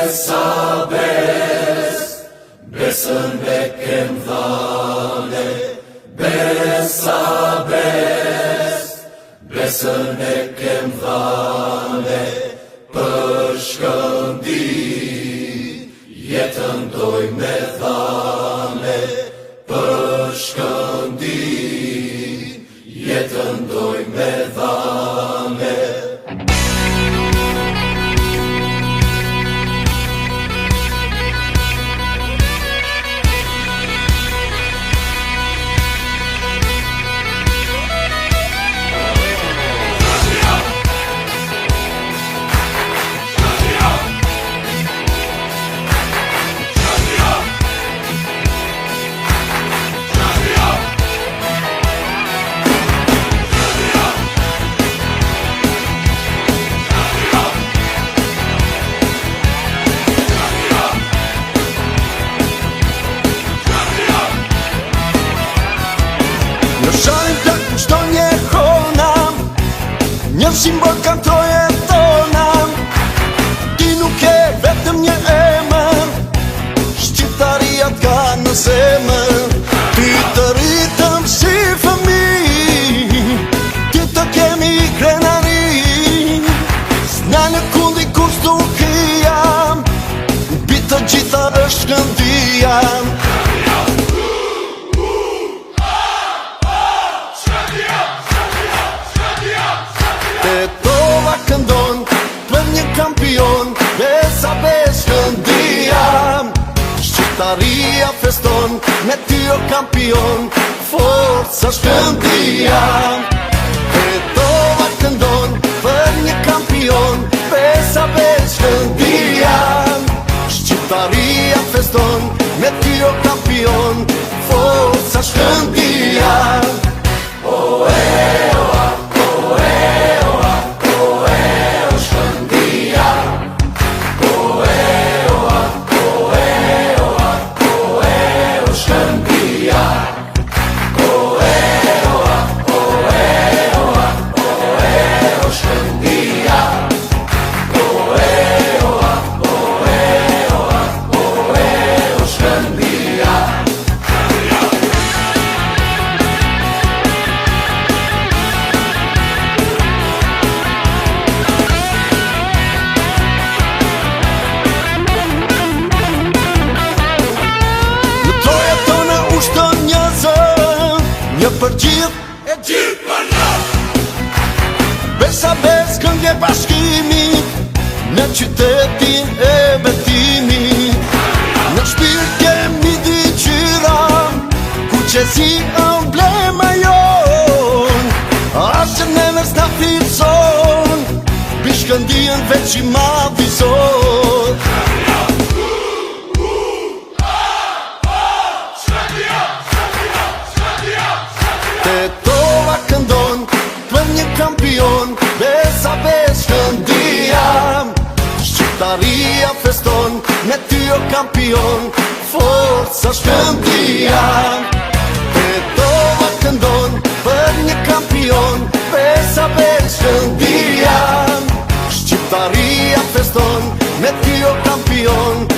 Besa bes, besën me kem dhane. Besa bes, besën me kem dhane. Për shkëndi, jetën doj me dhane. Për shkëndi, jetën doj me dhane. Një simbol kanë të jetona. Ti nuk e vetëm një emër, shqiptaria t'ka në zemër. Ty të rritëm si fëmijë, ty të kemi krenari. S'na në kundi kur s'dukia, mbi të gjitha është këndia. Tova këndon për një kampion, besa bes këndia. Shqiptaria feston, me ty o kampion, forca shkëndia. Tova këndon për një kampion, besa bes këndia. Shqiptaria feston, me ty o kampion, forca shkëndia. Një për gjithë, e gjithë për në. Besa bes këngë bashkimi, në qytetin e betimit. Në shpirt kemi diqyra, ku qesi emblema jon. Asë në mërës në filson, bishkëndien veç i ma vizor. Tova këndon për një kampion, besa bes këndia. Shqiptaria feston, me ty o kampion, forca shkëndia. Tova këndon për një kampion, besa bes këndia. Shqiptaria feston, me ty o kampion,